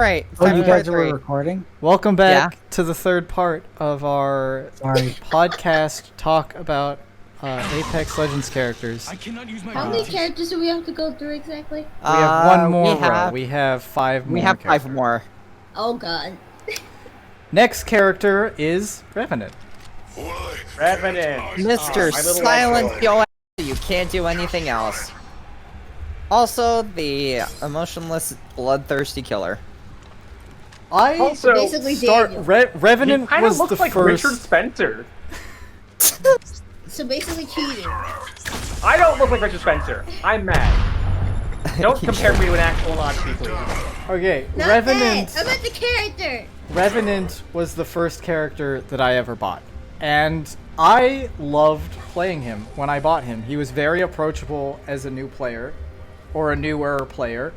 Right. Oh, you guys Part three. were recording? Welcome back to the third part of our podcast talk about Apex Legends characters. I cannot use my How many characters do we have to go through exactly? We have one more row. We have five more. We have characters. 5 more. Oh god. Next character is Revenant. Revenant. Mr. Silent Yo, you can't do anything else. Also, the emotionless, bloodthirsty killer. I Also, basically start Daniel. Revenant kind of was looks the like first. Richard Spencer. So basically Keaton. I don't look like Richard Spencer. I'm mad. Don't compare me to an actual Nazi, please. Okay, Not Revenant. that. About the character. Revenant was the first character that I ever bought, and I loved playing him when I bought him. He was very approachable as a new player, or a newer player,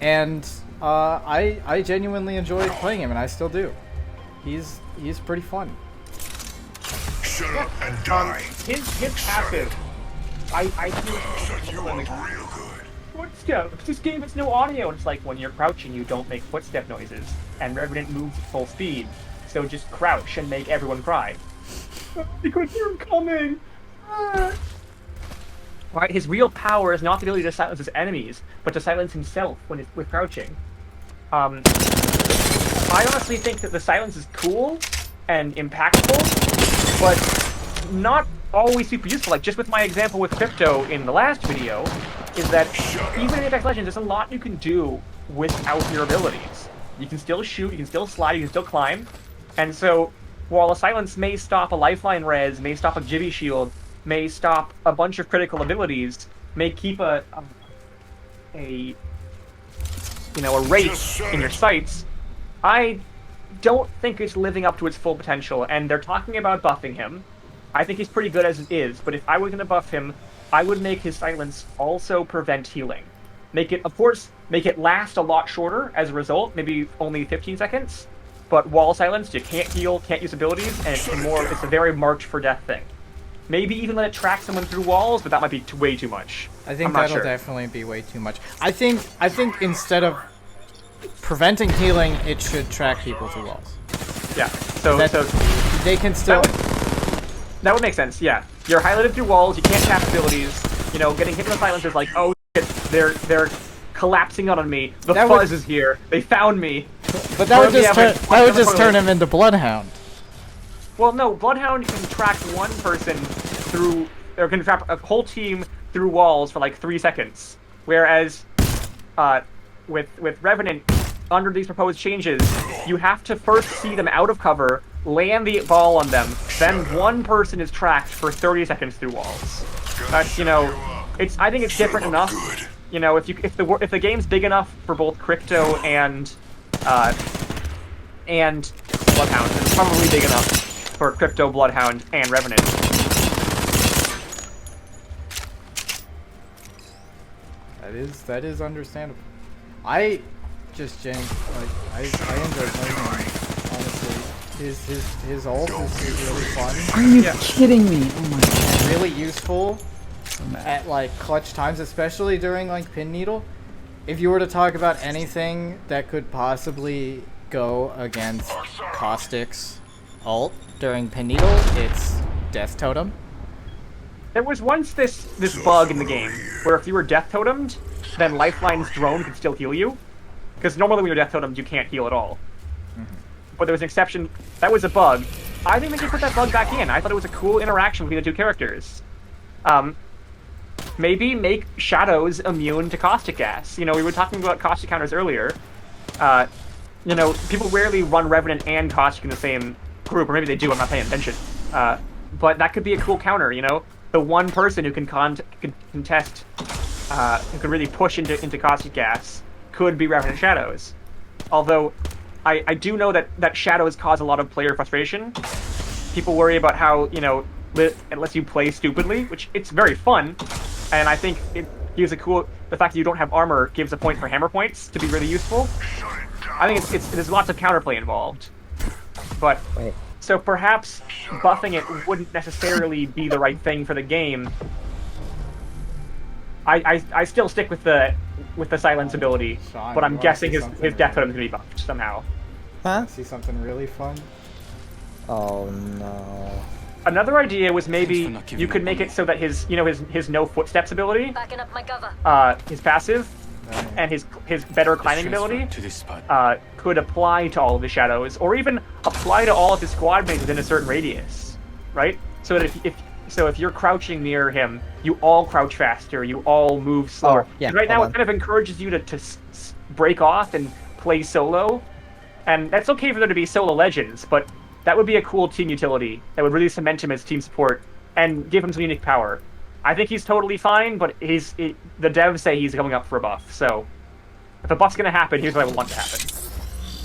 and I genuinely enjoyed playing him, and I still do. He's pretty fun. Shut up and die. His passive, I feel You are real good. footsteps. This game has no audio. And it's like when you're crouching, you don't make footstep noises, and Revenant moves at full speed. So just crouch and make everyone cry. Because you're coming. Right, his real power is not the ability to silence his enemies, but to silence himself when with crouching. I honestly think that the silence is cool and impactful, but not always super useful. Like just with my example with Crypto in the last video, is that even in Apex Legends, there's a lot you can do without your abilities. You can still shoot, you can still slide, you can still climb, and so while a silence may stop a lifeline res, may stop a jibby shield, may stop a bunch of critical abilities, may keep a wraith in your sights, I don't think it's living up to its full potential, and they're talking about buffing him. I think he's pretty good as it is, but if I was going to buff him, I would make his silence also prevent healing. Make it, of course, make it last a lot shorter as a result, maybe only 15 seconds, but wall silence, you can't heal, can't use abilities, and it's a very marked for death thing. Maybe even let it track someone through walls, but that might be way too much. I think that'll definitely be way too much. I think instead of preventing healing, it should track people through walls. Yeah. So they can still. That would make sense. Yeah. You're highlighted through walls. You can't tap abilities. You know, getting hit with silence is like, oh shit, they're collapsing on me. The fuzz is here. They found me. But that would just turn him into Bloodhound. Well, no, Bloodhound can track one person through, or can trap a whole team through walls for like 3 seconds. Whereas, with Revenant, under these proposed changes, you have to first see them out of cover, land the ball on them, then one person is tracked for 30 seconds through walls. That's, you know, I think it's different enough. You know, if the game's big enough for both Crypto and Bloodhound, it's probably big enough for Crypto, Bloodhound, and Revenant. That is understandable. I just I enjoy playing him, honestly. His ult is really fun. Are you kidding me? Oh my god. Really useful at like clutch times, especially during like Pin Needle. If you were to talk about anything that could possibly go against Caustic's ult during Pin Needle, it's Death Totem. There was once this bug in the game where if you were death totemed, then Lifeline's drone could still heal you. Because normally when you're death totemed, you can't heal at all. But there was an exception. That was a bug. I think they should put that bug back in. I thought it was a cool interaction between the two characters. Maybe make Shadows immune to caustic gas. You know, we were talking about caustic counters earlier. You know, people rarely run Revenant and caustic in the same group, or maybe they do, I'm not paying attention. But that could be a cool counter, you know? The one person who can contest, who can really push into caustic gas could be Revenant Shadows. Although, I do know that Shadows cause a lot of player frustration. People worry about how, you know, unless you play stupidly, which it's very fun, and I think it gives the fact that you don't have armor gives a point for hammer points to be really useful. I think there's lots of counterplay involved. But, so perhaps buffing it wouldn't necessarily be the right thing for the game. I still stick with the with the silence ability, Sean, but you I'm wanna guessing see his something death really- totem is gonna be buffed somehow. Huh? See something really fun? Oh no. Another idea was maybe for not giving you could up make on it so that his no footsteps ability, Backing up my cover. his passive, and his better climbing ability to this spot. could apply to all of the shadows, or even apply to all of his squad mates within a certain radius, right? So that if you're crouching near him, you all crouch faster, you all move slower. Oh, yeah, And right now, hold it kind of encourages you to break off and play solo, and that's okay for there to be solo legends, but that would be a cool team utility that would really cement him as team support and give him some unique power. I think he's totally fine, but the devs say he's coming up for a buff, so if a buff's gonna happen, here's what I would want to happen.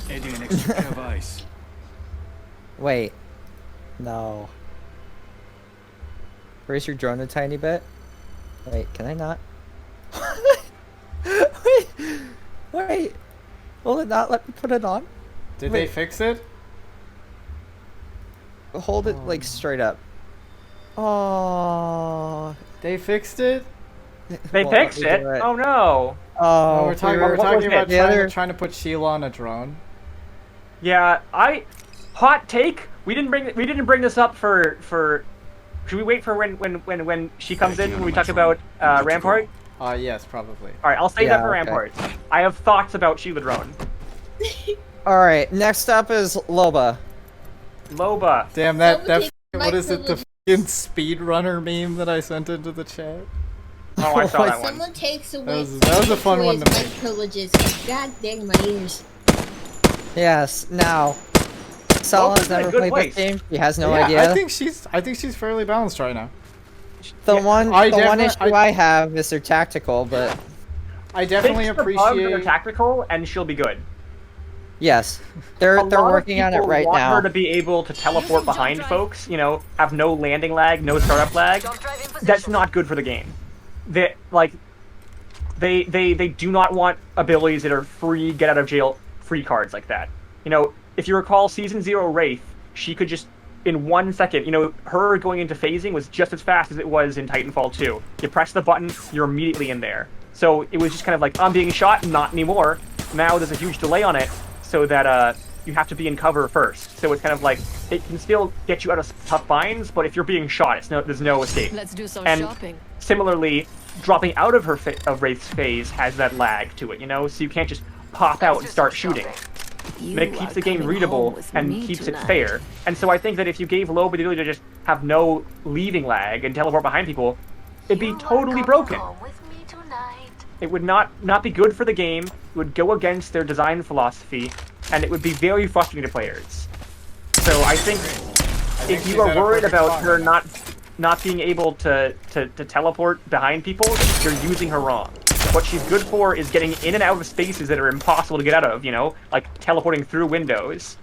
Adding an extra pair of eyes. Wait. No. Raise your drone a tiny bit. Wait, can I not? Wait. Wait. Will it not let me put it on? Did Wait. they fix it? Hold it like straight up. Oh. They fixed it? They Well, let fixed me it? do it. Oh no. Oh, we're talking, we we're were- talking about the other- trying to put Sheila on a drone. Yeah, hot take. We didn't bring this up for. Should we wait for when she comes in when we talk about Rampart? Yes, probably. All right, I'll save Yeah, that for okay. Rampart. I have thoughts about Sheila Drone. All right, next up is Loba. Loba. Damn, that Someone take what my is it, the privilege. fucking speedrunner meme that I sent into the chat? Oh, I saw that one. Someone takes away. That was a fun one to my make. privileges. God dang my ears. Yes, now. Salon's Loba's in a never good played place. this game. He has no Yeah, idea. I think she's fairly balanced right now. the yeah, one issue I have is their tactical, but I definitely Fix the bugs that are appreciate. tactical, and she'll be good. yes, they're A lot of working on it people right want now. her to be able to teleport Using jump behind drive. folks. You know, have no landing lag, no startup lag. Jump drive in position. That's not good for the game. They do not want abilities that are free get out of jail free cards like that. You know, if you recall Season 0 Wraith, she could just in 1 second, you know, her going into phasing was just as fast as it was in Titanfall 2. You press the button, you're immediately in there. So it was just kind of like, I'm being shot, not anymore. Now there's a huge delay on it, so that you have to be in cover first. So it's kind of like, it can still get you out of tough binds, but if you're being shot, there's no escape. Let's do some And shopping. similarly, dropping out of of Wraith's phase has that lag to it, you know? So you can't just pop out and start shooting. And it keeps the game readable and keeps it fair. And so I think that if you gave Loba the ability to just have no leaving lag and teleport behind people, it'd be totally broken. It would not be good for the game, it would go against their design philosophy, and it would be very frustrating to players. So I think if she's you are at a worried perfect about spot her right now. not being able to teleport behind people, you're using her wrong. What she's good for is getting in and out of spaces that are impossible to get out of, you know? Like teleporting through windows,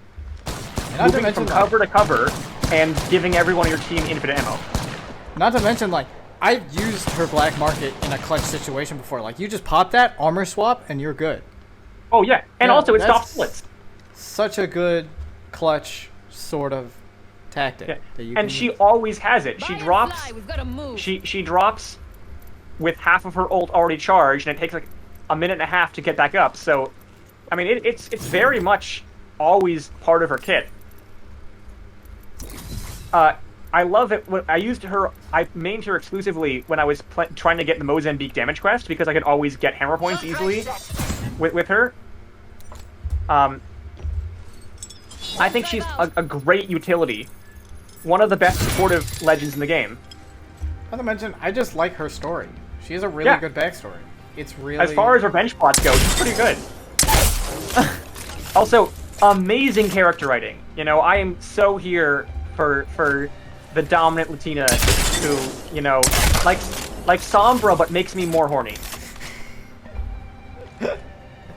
And not to moving mention, from cover to cover, and giving everyone on your team infinite ammo. not to mention, like, I've used her black market in a clutch situation before. Like, you just pop that armor swap and you're good. Oh yeah, and Yeah, also it that's stops bullets. Such a good clutch sort of tactic. Yeah. That you And can she use. always has it. She Buy and drops. fly, we've got to move. She drops with half of her ult already charged, and it takes like a minute and a half to get back up. So, I mean, it's very much always part of her kit. I love it. I used her. I mained her exclusively when I was trying to get the Mozambique damage quest because I could always get hammer points easily with her. I think she's a great utility. One of the best supportive legends in the game. Not to mention, I just like her story. She has a really Yeah. good backstory. It's really. As far as revenge plots go, she's pretty good. Also, amazing character writing. You know, I am so here for the dominant Latina who, you know, like Sombra, but makes me more horny. You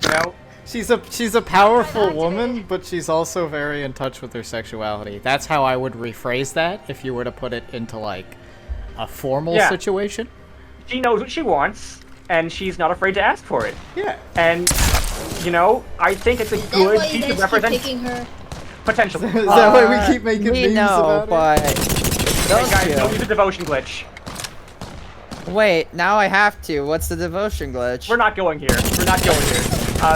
know? She's a powerful woman, but she's also very in touch with her sexuality. That's how I would rephrase that if you were to put it into like a formal Yeah. situation. She knows what she wants, and she's not afraid to ask for it. Yeah. And, you know, I think it's a Is that good why you piece of guys keep representation. picking her? Potentially. Is that why we keep making we memes know, about it? but Hey those guys, don't two. use a devotion glitch. Wait, now I have to. What's the devotion glitch? We're not going here. We're not going here.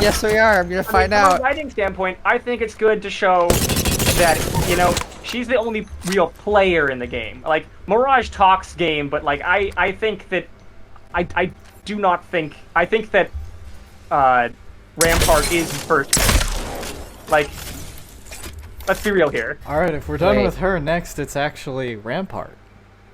Yes, we are. I'm gonna find From out. a writing standpoint, I think it's good to show that, you know, she's the only real player in the game. Like, Mirage talks game, but, like, I think that... I do not think... I think that, Rampart is first. Like, let's be real here. Alright, if we're done Wait. with her, next it's actually Rampart.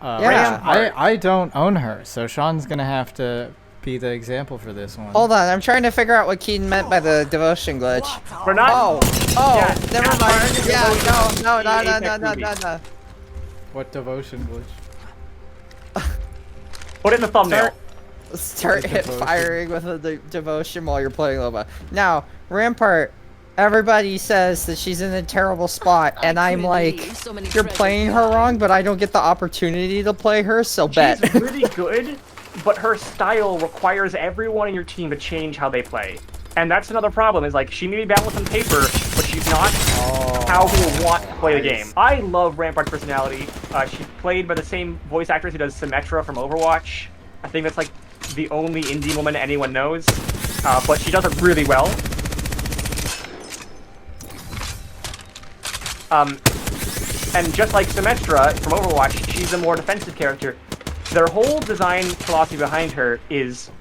Yeah. I don't own her, so Sean's gonna have to be the example for this one. Hold on, I'm trying to figure out what Keaton meant by the devotion glitch. We're not... Oh, Yeah, never that's mind. fine. Yeah, Devotion no, to the Apex movie. What devotion glitch? Put it in the thumbnail. Start The hit devotion. firing with a devotion while you're playing Loba. Now, Rampart, everybody says that she's in a terrible spot, and I'm like, you're playing her wrong, but I don't get the opportunity to play her, so bet. She's really good, but her style requires everyone in your team to change how they play. And that's another problem, is like, she may be balanced on paper, but she's not how people want to play the game. I love Rampart's personality. She's played by the same voice actress who does Symmetra from Overwatch. I think that's like the only indie woman anyone knows. But she does it really well. And just like Symmetra from Overwatch, she's a more defensive character. Their whole design philosophy behind her is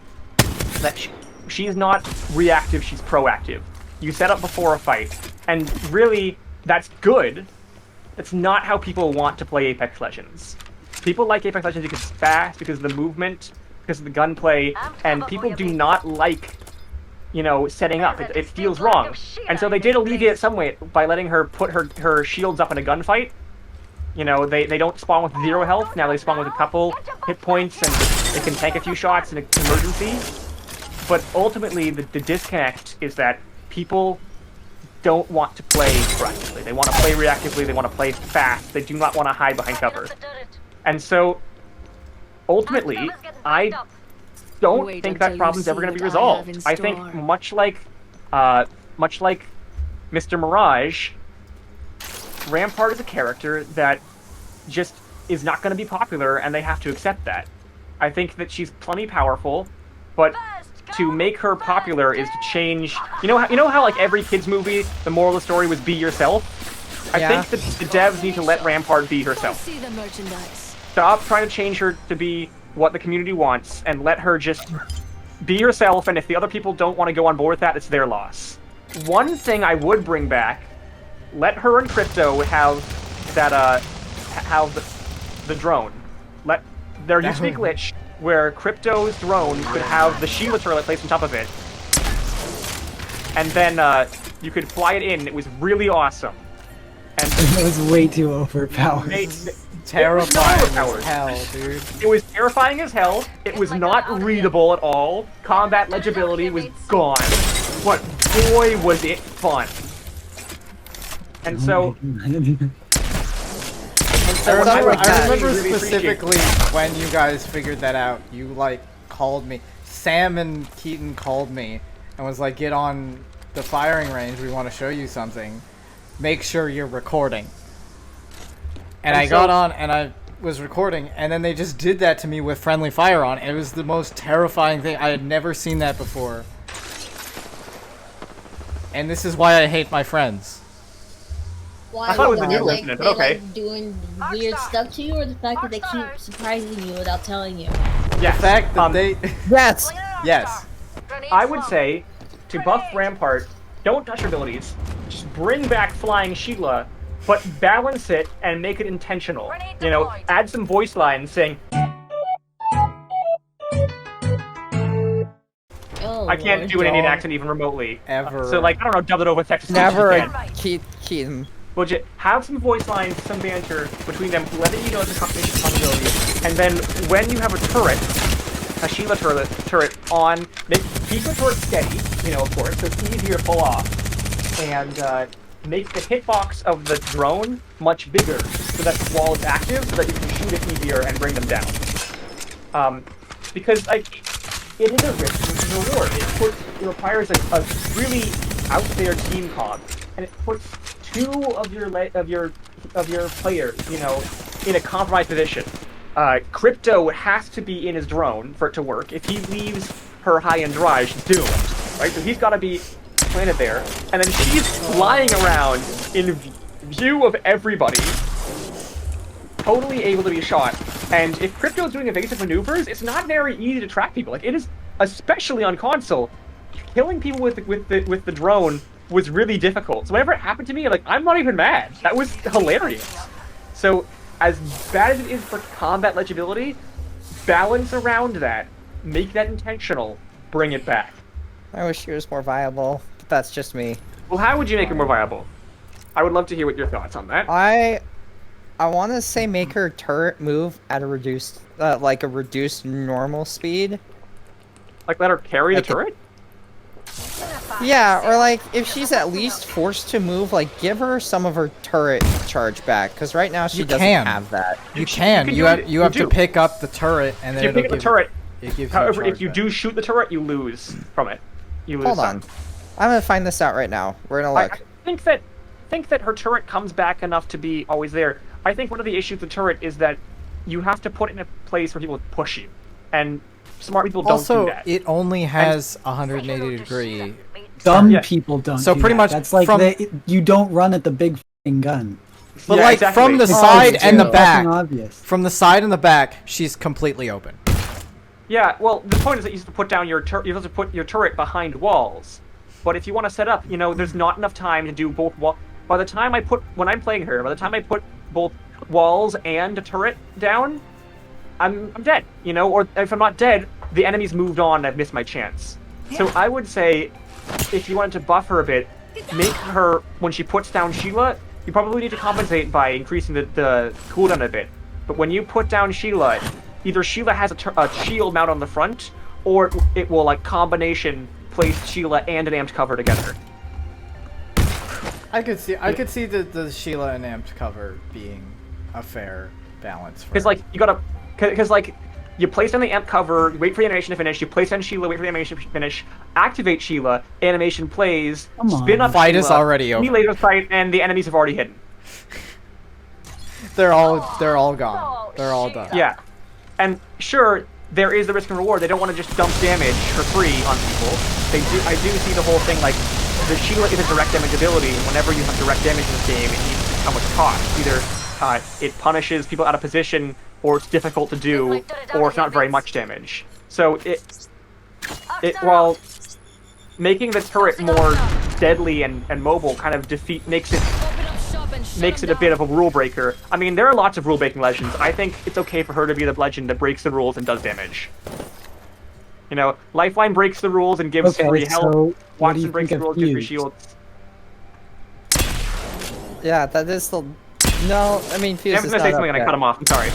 that she's not reactive, she's proactive. You set up before a fight, and really, that's good. That's not how people want to play Apex Legends. People like Apex Legends because it's fast, because of the movement, because of the gunplay, and people do not like, you know, setting up. It feels wrong. And so they did alleviate it some way by letting her put her shields up in a gunfight. You know, they don't spawn with 0 health, now they spawn with a couple hit points, and they can tank a few shots in an emergency. But ultimately, the disconnect is that people don't want to play proactively. They want to play reactively, they want to play fast, they do not want to hide behind cover. And so, ultimately, I don't think that problem's ever going to be resolved. I think much like Mr. Mirage, Rampart is a character that just is not going to be popular, and they have to accept that. I think that she's plenty powerful, but to make her popular is to change. You know how like every kids movie, the moral of the story was be yourself. I think that the devs need to let Rampart be herself. Stop trying to change her to be what the community wants, and let her just be herself. And if the other people don't want to go on board with that, it's their loss. One thing I would bring back: let her and Crypto have that the drone. There used to be a glitch where Crypto's drone could have the Sheila turret placed on top of it, and then you could fly it in. It was really awesome. And It was way too overpowered. Terrifying as hell, dude. It was terrifying as hell. It was not readable at all. Combat legibility was gone. But boy, was it fun. And so, I that. remember really specifically when you guys figured that out. You like called me. Sam and Keaton called me and was like, "Get on the firing range. We want to show you something. Make sure you're recording." And I got on and I was recording, and then they just did that to me with friendly fire on. It was the most terrifying thing. I had never seen that before. And this is why I hate my friends. Why? I thought it was a new like, incident, they, but okay. like, doing weird stuff to you, or the fact that they keep surprising you without telling you? yes, The fact that they... Yes! Yes. I would say, to buff Rampart, don't touch her abilities. Just bring back Flying Sheila, but balance it and make it intentional. You know, add some voice lines saying, Oh, I can't Lord. do an Indian accent even remotely. Ever. So, like, I don't know, dub it over with Texas. Never Again. Keaton. Well, just have some voice lines, some banter between them, letting you know it's a combination of possibilities. And then when you have a turret, a Sheila turret on, keep the turret steady, you know, of course, so it's easier to pull off. And make the hitbox of the drone much bigger, so that the wall is active, so that you can shoot it easier and bring them down. Because like, it is a risk versus reward. It requires a really out there team comp, and it puts two of your players, you know, in a compromised position. Crypto has to be in his drone for it to work. If he leaves her high and dry, she's doomed, right? So he's got to be planted there, and then she's lying around in view of everybody, totally able to be shot. And if Crypto's doing evasive maneuvers, it's not very easy to track people. Like, it is, especially on console, killing people with the drone was really difficult. So whenever it happened to me, like, I'm not even mad. That was hilarious. So as bad as it is for combat legibility, balance around that, make that intentional, bring it back. I wish she was more viable, but that's just me. Well, how would you make it more viable? I would love to hear what your thoughts on that. I want to say make her turret move at a reduced, like a reduced normal speed. Like let her carry Like the turret? Yeah, or like if she's at least forced to move, like give her some of her turret charge back, because right now she You doesn't can. have that. You can. do You it. have to do. pick up the turret, and then If you pick up the turret, it gives however, you if you charge do shoot the turret, you lose from it. You lose Hold some. on, I'm gonna find this out right now. We're gonna I look. think that her turret comes back enough to be always there. I think one of the issues with the turret is that you have to put it in a place where people push you, and smart people don't Also, do that. it only has 180 degree. Dumb Yeah. people don't. So do pretty that. much that's like from- you don't run at the big f***ing gun. But Yeah, like exactly. from the Oh, side and the Fucking back, obvious. from the side and the back, she's completely open. Yeah, well, the point is that you have to put down your you have to put your turret behind walls. But if you want to set up, there's not enough time to do both wall. By the time when I'm playing her, by the time I put both walls and a turret down, I'm dead. Or if I'm not dead, the enemy's moved on and I've missed my chance. So I would say, if you wanted to buff her a bit, make her, when she puts down Sheila, you probably need to compensate by increasing the cooldown a bit. But when you put down Sheila, either Sheila has a shield mount on the front, or it will, like, combination place Sheila and an amped cover together. I could see the Sheila and amped cover being a fair balance. Because, like, you place down the amp cover, wait for the animation to finish, you place down Sheila, wait for the animation to finish, activate Sheila, animation plays, Come on. spin up Fight Sheila, is already over. laser sight, and the enemies have already hidden. they're all gone. They're all done. Yeah. And sure, there is the risk and reward. They don't want to just dump damage for free on people. I do see the whole thing, like, the Sheila is a direct damage ability, and whenever you have direct damage in this game, it needs to come with a cost. Either it punishes people out of position, or it's difficult to do, or it's not very much damage. So while making the turret more deadly and mobile kind of makes it a bit of a rule breaker. I mean, there are lots of rule breaking legends. I think it's okay for her to be the legend that breaks the rules and does damage. Lifeline breaks the rules and gives Okay, free health. so what do you Watson breaks think the of rules, gives free Fuse? shields. Yeah, that is the. No, I mean Fuse I was is gonna not say something up and I yet. cut him off. I'm sorry.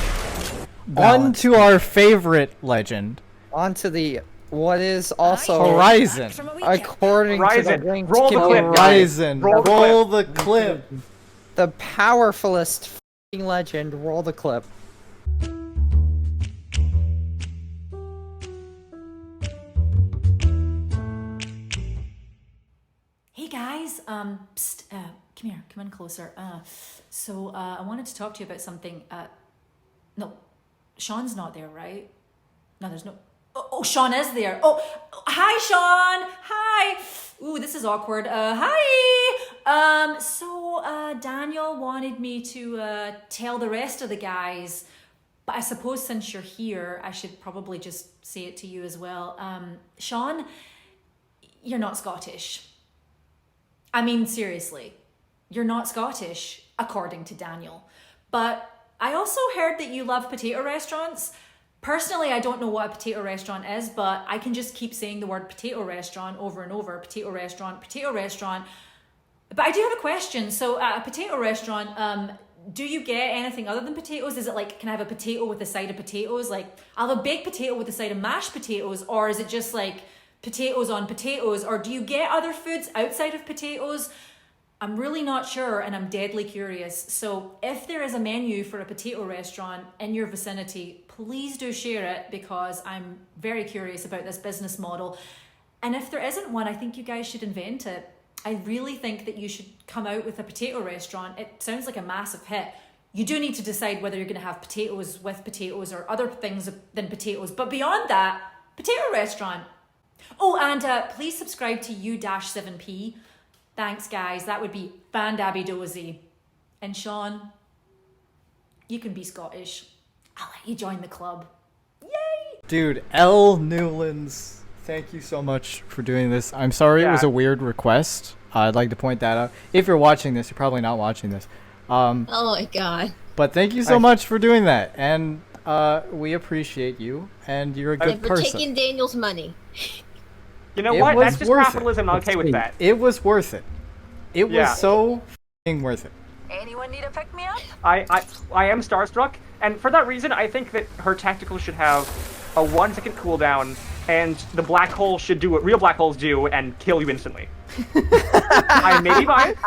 On Balance. to our favorite legend, On to the what is also Horizon. according to Horizon. the ranked Roll the community, clip, guys. Horizon. Roll the the clip. the powerfulest f***ing legend. Roll the clip. Hey guys, psst, come here, come in closer. I wanted to talk to you about something. No, Sean's not there, right? No, there's no. Oh, Sean is there. Oh, hi, Sean. Hi. Ooh, this is awkward. Hi. Daniel wanted me to tell the rest of the guys, but I suppose since you're here, I should probably just say it to you as well. Sean, you're not Scottish. I mean, seriously, you're not Scottish, according to Daniel. But I also heard that you love potato restaurants. Personally, I don't know what a potato restaurant is, but I can just keep saying the word potato restaurant over and over. Potato restaurant, potato restaurant. But I do have a question. So at a potato restaurant, do you get anything other than potatoes? Is it like, can I have a potato with a side of potatoes? Like, I'll have a baked potato with a side of mashed potatoes, or is it just like potatoes on potatoes, or do you get other foods outside of potatoes? I'm really not sure, and I'm deadly curious. So if there is a menu for a potato restaurant in your vicinity, please do share it, because I'm very curious about this business model. And if there isn't one, I think you guys should invent it. I really think that you should come out with a potato restaurant. It sounds like a massive hit. You do need to decide whether you're going to have potatoes with potatoes or other things than potatoes. But beyond that, potato restaurant. Oh, and please subscribe to U-7P. Thanks, guys. That would be bandabby-dozy. And Sean, you can be Scottish. I'll let you join the club. Yay! Dude, Elle Newlands, thank you so much for doing this. I'm sorry it was a weird request. I'd like to point that out. If you're watching this, you're probably not watching this. Oh my god. But thank you so much for doing that. And we appreciate you, and you're a good And for person. taking Daniel's money. You know It what? was That's just worth it. capitalism. I'm okay with that. It was worth it. It was Yeah. so f***ing worth it. Anyone need a pick me up? I am starstruck, and for that reason, I think that her tactical should have a 1-second cooldown, and the black hole should do what real black holes do and kill you instantly. I may be biased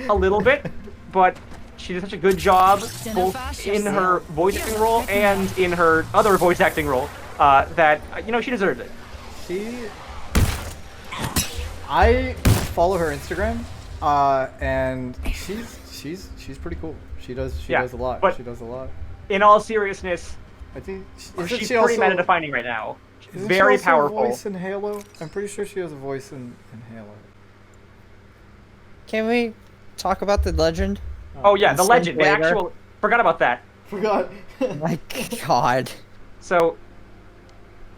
a little bit, but she did such a good job both in her voice acting role and in her other voice acting role that she deserved it. I follow her Instagram, and she's pretty cool. She does a lot. But she does a lot. In all seriousness, I think she's she pretty also meta defining right now. isn't Very she also powerful. A voice in Halo? I'm pretty sure she has a voice in Halo. Can we talk about the legend? Oh yeah, the Some legend, the later. actual. Forgot about that. Forgot. My God. So,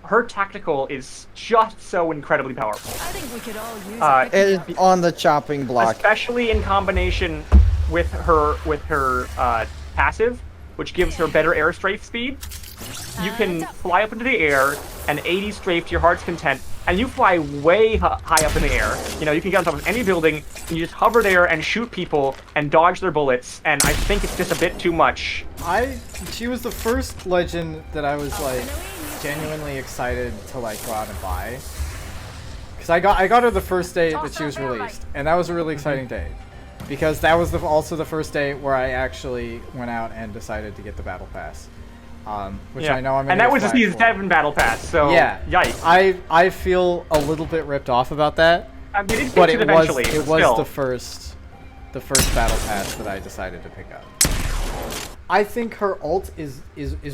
her tactical is just so incredibly powerful. I think we could all use a pick me up. It's on the chopping block. Especially in combination with her passive, which gives her better air strafe speed. You can fly up into the air and 80 strafe to your heart's content, and you fly way high up in the air. You can get on top of any building, and you just hover there and shoot people and dodge their bullets, and I think it's just a bit too much. She was the first legend that I was like genuinely excited to like go out and buy. Cause I got her the first day that she was released, and that was a really exciting day, because that was also the first day where I actually went out and decided to get the battle pass. Which I know I'm gonna and that get was a flagged season for. 7 battle pass, so Yeah, yikes. I feel a little bit ripped off about that, I mean, it's but fixed it was eventually. the still. first battle pass that I decided to pick up. I think her ult is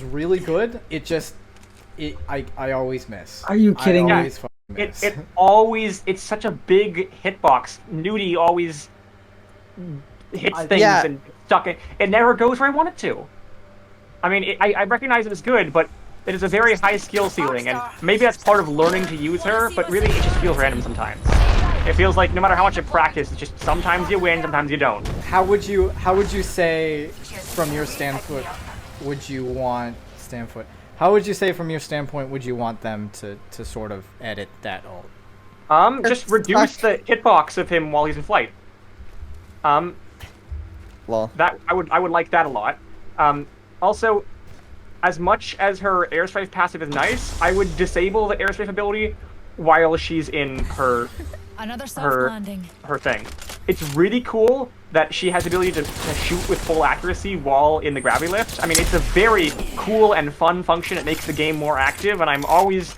really good. It just I always miss. Are you kidding I me? always fucking miss. It's such a big hitbox. Nudie always hits things Yeah. and stuck it. It never goes where I want it to. I mean, I recognize it as good, but it is a very high skill ceiling, and maybe that's part of learning to use her, but really it just feels random sometimes. It feels like no matter how much you practice, it's just sometimes you win, sometimes you don't. How would you say from your standpoint How would you say from your standpoint would you want them to sort of edit that ult? Just reduce the hitbox of him while he's in flight. Well, That I would like that a lot. Also, as much as her airstrike passive is nice, I would disable the airstrike ability while she's in her Another soft her landing. her thing. It's really cool that she has the ability to shoot with full accuracy while in the gravity lift. I mean, it's a very cool and fun function. It makes the game more active, and I'm always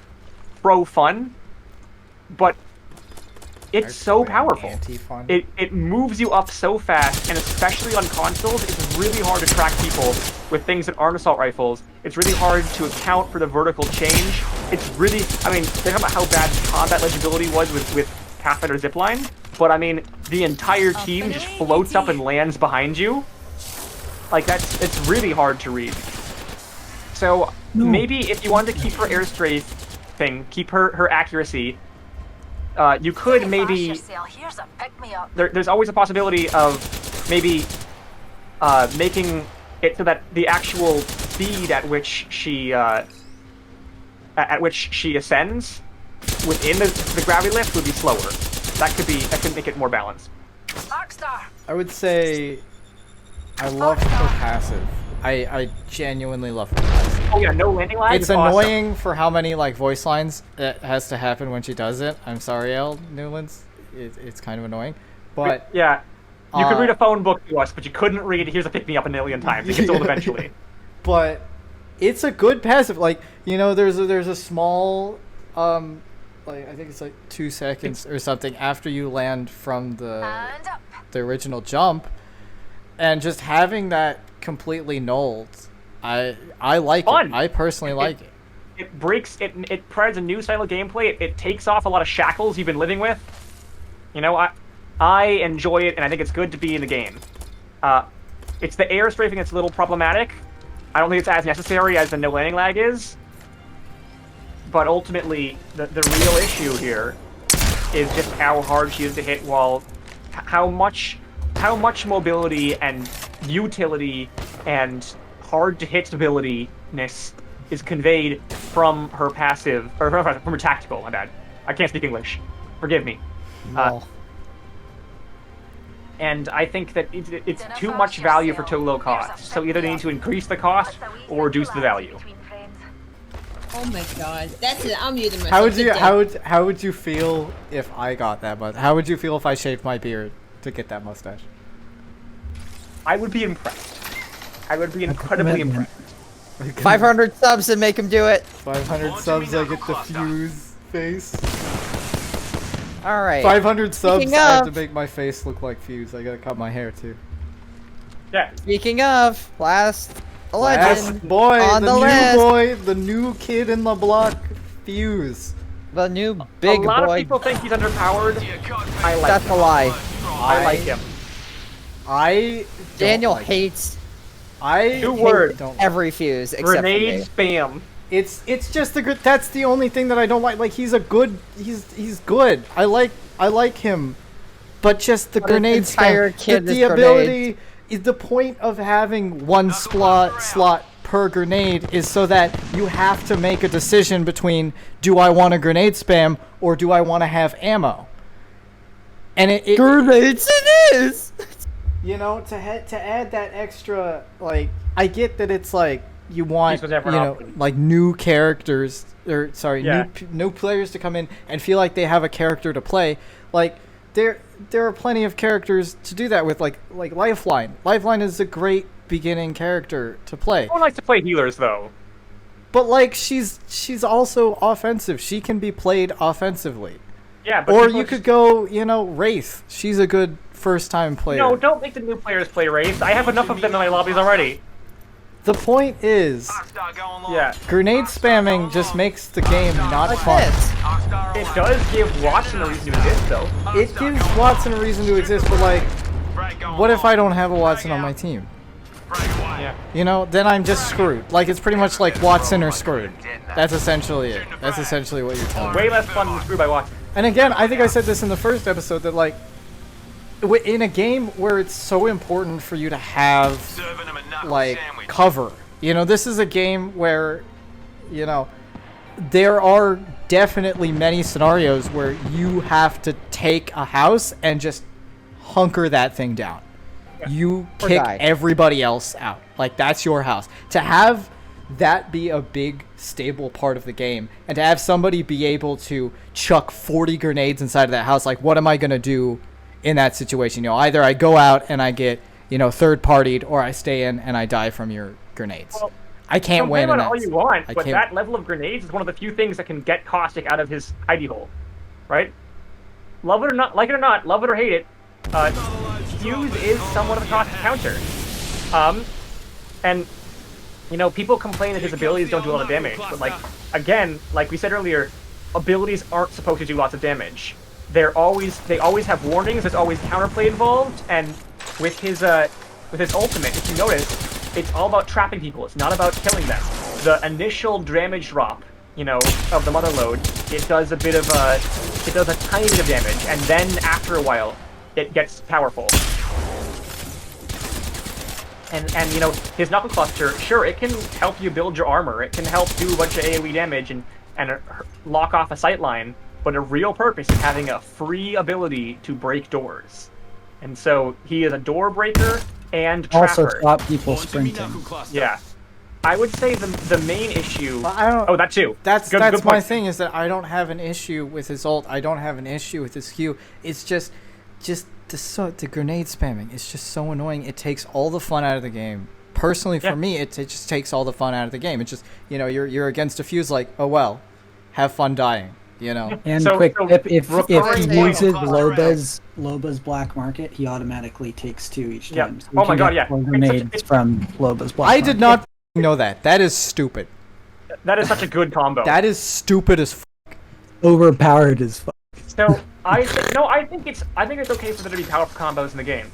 pro fun. But it's so powerful. Anti-fun. It moves you up so fast, and especially on consoles, it's really hard to track people with things that aren't assault rifles. It's really hard to account for the vertical change. It's really, I mean, think about how bad combat legibility was with Pathfinder Zipline, but I mean, the entire team just floats up and lands behind you. Like, it's really hard to read. So, maybe if you wanted to keep her air strafe thing, keep her accuracy, you could maybe... Here's a pick me up. There's always a possibility of maybe making it so that the actual speed at which she ascends within the gravity lift would be slower. That could make it more balanced. Arcstar. I would say I love her passive. I genuinely love her passive. Oh yeah, no landing lag. It's is awesome. annoying for how many like voice lines it has to happen when she does it. I'm sorry, Elle Newlands. It's kind of annoying, but Yeah, you could read a phone book to us, but you couldn't read "Here's a pick me up" a million times. It gets old eventually. but it's a good passive. Like, you know, there's a small like I think it's like 2 seconds or something after you land from the And up. original jump, and just having that completely nulled, I like Fun. it. I personally like it. It breaks. It provides a new style of gameplay. It takes off a lot of shackles you've been living with. You know, I enjoy it, and I think it's good to be in the game. It's the air strafing that's a little problematic. I don't think it's as necessary as the no landing lag is. But ultimately, the real issue here is just how hard she is to hit, while how much mobility and utility and hard to hit ability-ness is conveyed from her passive, or from her tactical. My bad. I can't speak English. Forgive me. Well, And I think that it's too much value for too low cost. So either they need to increase the cost or reduce the value. Oh my god. That's it. I'm muting myself. How would you feel if I got that mustache? How would you feel if I shaved my beard to get that mustache? I would be impressed. I would be incredibly impressed. 500 subs and make him do it. 500 subs, I get the fuse face. All right. 500 subs, Speaking I have to of- make my face look like Fuse. I gotta cut my hair too. Yeah. Speaking of, last legend boy, on the the new list. boy, the new kid in the block, Fuse. The new big a lot boy. of people think he's underpowered. I like That's him. a lie. I like him. I don't Daniel like it. hates I Two hate- words. don't- every fuse except Grenade for me. spam. It's just the good. That's the only thing that I don't like. Like he's he's good. I like him, but just the But his grenade entire spam. kit the is ability is the point of having one slot per grenade is so that you have to make a decision between, do I want a grenade spam or do I want to have ammo? And it Grenades it is. you know, to add that extra, like, I get that it's like you want, This was never you an know, option. like new characters, or sorry, Yeah. new players to come in and feel like they have a character to play. Like there are plenty of characters to do that with, like Lifeline. Lifeline is a great beginning character to play. No one likes to play healers though. But like she's also offensive. She can be played offensively. Yeah, but Or people you could go, you know, Wraith. She's a good first time player. No, don't make the new players play Wraith. I have enough of them in my lobbies already. The point is, Yeah. grenade spamming just makes the game not Like fun. this. It does give Watson a reason to exist though. It gives Watson a reason to exist, but like, what if I don't have a Watson on my team? Yeah. You know, then I'm just screwed. Like, it's pretty much like Watson or screwed. That's essentially it. That's essentially what you're telling me. Way less fun than screwed by Watson. And again, I think I said this in the first episode, that like, in a game where it's so important for you to have like cover, you know, this is a game where, you know, there are definitely many scenarios where you have to take a house and just hunker that thing down. You Or kick die. everybody else out. Like, that's your house. To have that be a big stable part of the game, and to have somebody be able to chuck 40 grenades inside of that house, like, what am I going to do in that situation? You know, either I go out and I get, you know, third partied, or I stay in and I die from your grenades. Well, I can't win. Complain in about it all that. you want, I but can't- that level of grenades is one of the few things that can get Caustic out of his hidey hole, right? Love it or not, like it or not, love it or hate it, Fuse is somewhat of a Caustic counter. And you know, people complain that his abilities don't do a lot of damage, but like, again, like we said earlier, abilities aren't supposed to do lots of damage. They always have warnings. There's always counterplay involved, and with his ultimate, if you notice, it's all about trapping people. It's not about killing them. The initial damage drop, you know, of the mother load, it does a tiny bit of damage, and then after a while, it gets powerful. And you know, his knuckle cluster, sure, it can help you build your armor. It can help do a bunch of AoE damage and lock off a sightline. But a real purpose is having a free ability to break doors. And so he is a door breaker and Also trapper. stop people sprinting. Yeah. I would say the main issue. I don't. Oh, that too. That's good my point. thing, is that I don't have an issue with his ult. I don't have an issue with his Q. It's just the grenade spamming. It's just so annoying. It takes all the fun out of the game. Personally, for me, it just takes all the fun out of the game. It's just, you know, you're against a fuse, like, oh well, have fun dying. you know. And So- quick so tip, if recurring he points- uses Loba's black market, he automatically takes 2 each Yeah. time. So Oh we my can God, get yeah. 4 It's grenades it's- from Loba's black I market. did not know that. That is stupid. That is such a good combo. That is stupid as Overpowered as fuck. So I think it's okay for there to be powerful combos in the game.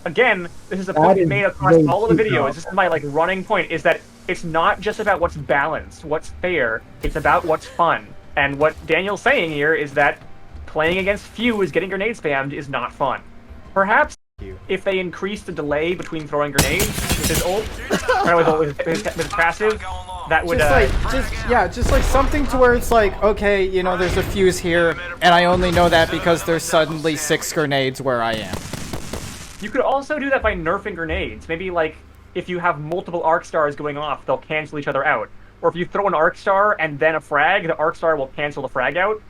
Again, this is a point That we've is made across way all of the too videos. This is my like running point: is that it's not just about what's balanced, what's fair. It's about what's fun. And what Daniel's saying here is that playing against Fuse, getting grenade spammed, is not fun. Perhaps if they increase the delay between throwing grenades with his ult, or with his passive, that would just like something to where it's like, okay, you know, there's a fuse here, and I only know that because there's suddenly 6 grenades where I am. You could also do that by nerfing grenades. Maybe like if you have multiple arc stars going off, they'll cancel each other out. Or if you throw an arc star and then a frag, the arc star will cancel the frag out,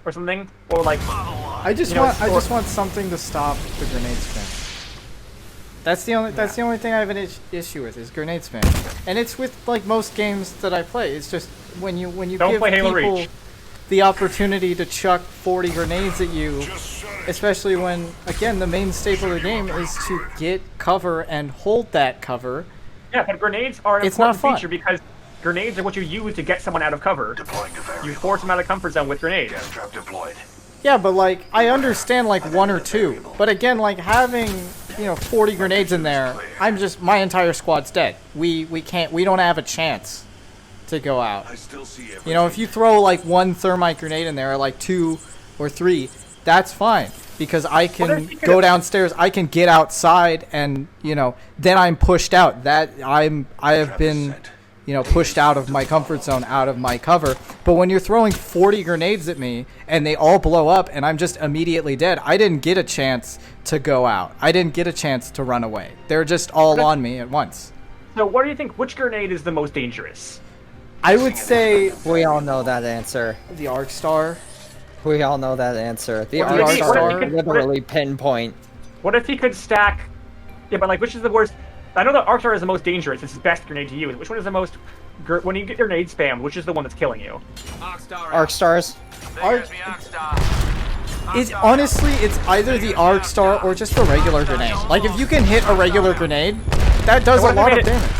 or something. Or like, I just want something to stop the grenade spam. That's the only thing I have an issue with is grenade spam, and it's with like most games that I play. It's just when you Don't give play Halo people Reach. the opportunity to chuck 40 grenades at you, especially when again the main staple of the game is to get cover and hold that cover. Yeah, but grenades are an It's not important fun. feature because grenades are what you use to get someone out of cover. You force them out of comfort zone with grenades. Gas trap deployed. Yeah, but like I understand like 1 or 2, but again like having 40 grenades in there, my entire squad's dead. We don't have a chance to go out. I still see If you throw like 1 thermite grenade in there, or like 2 or 3, that's fine because I can go downstairs, I can get outside, and then I'm pushed out. I have been pushed out of my comfort zone, out of my cover. But when you're throwing 40 grenades at me and they all blow up and I'm just immediately dead, I didn't get a chance to go out. I didn't get a chance to run away. They're just all on me at once. So what do you think? Which grenade is the most dangerous? I would say We all know that answer. the Arc Star. We all know that answer. The Well, the Arc Arc Star Star- is literally pinpoint. What if he could stack? Yeah, but like, which is the worst? I know the arc star is the most dangerous. It's the best grenade to use. Which one is the most? When you get grenade spammed, which is the one that's killing you? Arc Stars. Honestly, it's either the Arc Star or just the regular grenade. Like if you can hit a regular grenade, that does a lot of damage.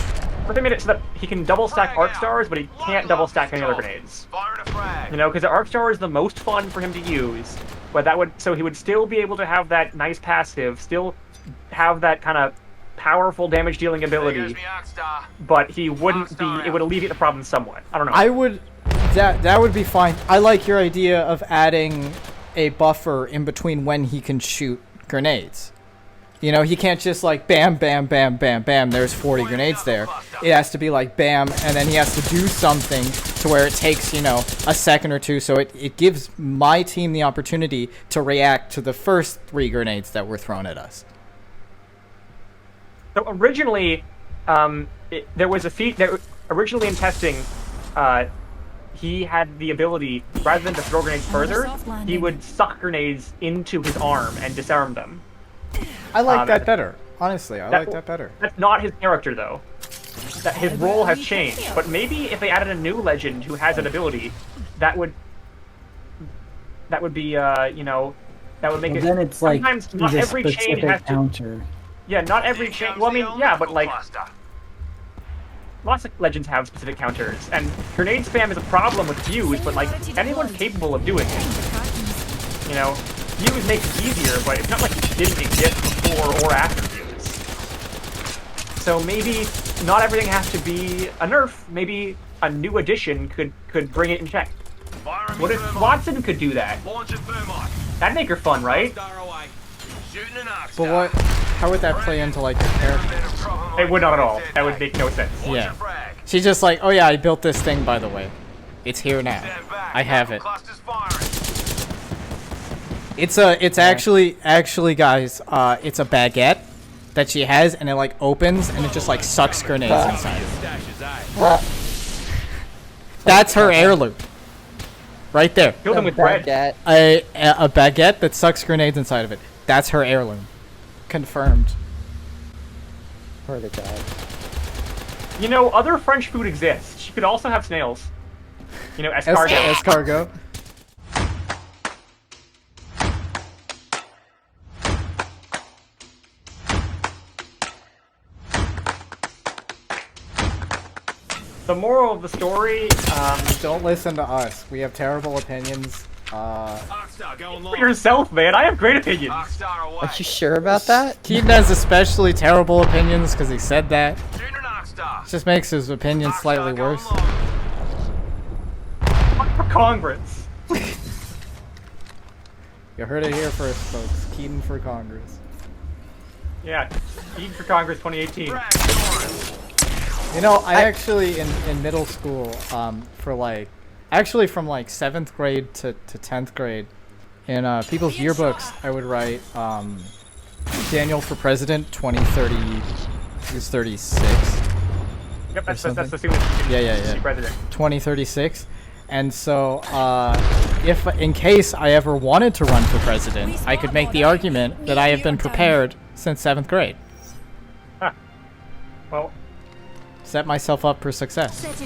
But they made it so that he can double stack arc stars, but he can't double stack any other grenades. Because the arc star is the most fun for him to use. But so he would still be able to have that nice passive, still have that kind of powerful damage dealing ability, but he wouldn't be. It would alleviate the problem somewhat. I don't know. That would be fine. I like your idea of adding a buffer in between when he can shoot grenades. He can't just like bam, bam, bam, bam, bam. There's 40 grenades there. It has to be like bam, and then he has to do something to where it takes a second or two. So it gives my team the opportunity to react to the first 3 grenades that were thrown at us. So originally, there was a feat that originally in testing, he had the ability, rather than to throw grenades further, he would suck grenades into his arm and disarm them. I like that better. Honestly, I like that better. That's not his character, though. His role has changed. But maybe if they added a new legend who has that ability, that would be, that would make it. Then it's like sometimes not he's a every chain specific has to. counter. Yeah, not every chain. Well, I mean, yeah, but like. Lots of legends have specific counters, and grenade spam is a problem with Fuse, but like anyone's capable of doing it. Fuse makes it easier, but it's not like it didn't exist before or after Fuse. So maybe not everything has to be a nerf. Maybe a new addition could bring it in check. What if Watson could do that? That'd make her fun, right? But how would that play into like your character? It would not at all. That would make no sense. Yeah. She's just like, oh yeah, I built this thing, by the way. It's here now. I have it. It's actually guys, it's a baguette that she has, and it like opens and it just like sucks grenades inside. That's her heirloom. Right there. Kill them with bread. Baguette. A baguette that sucks grenades inside of it. That's her heirloom. Confirmed. Word to God. Other French food exists. She could also have snails. Escargot. Escargot. The moral of the story, Don't listen to us. We have terrible opinions. Arkstar, go for yourself, man. I have great opinions. Arkstar away. Are you sure about that? Keaton has especially terrible opinions because he said that. Shoot an Arkstar. It just makes his opinion slightly worse. For Congress. You heard it here first, folks. Keaton for Congress. Yeah, Keaton for Congress 2018. You know, I actually in middle school, for like, actually from like 7th grade to 10th grade, in people's yearbooks, I would write Daniel for President 2030. He was 36. Yep, that's the something. soonest Yeah. president. 2036. And so, if in case I ever wanted to run for president, I could make the argument that I have been prepared since 7th grade. Huh. Well, Set myself up for success. I've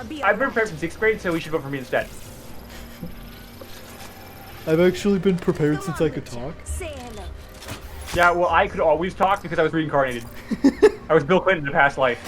been prepared from 6th grade, so we should vote for me instead. I've actually been prepared since I could talk. Yeah, well, I could always talk because I was reincarnated. I was Bill Clinton in a past life.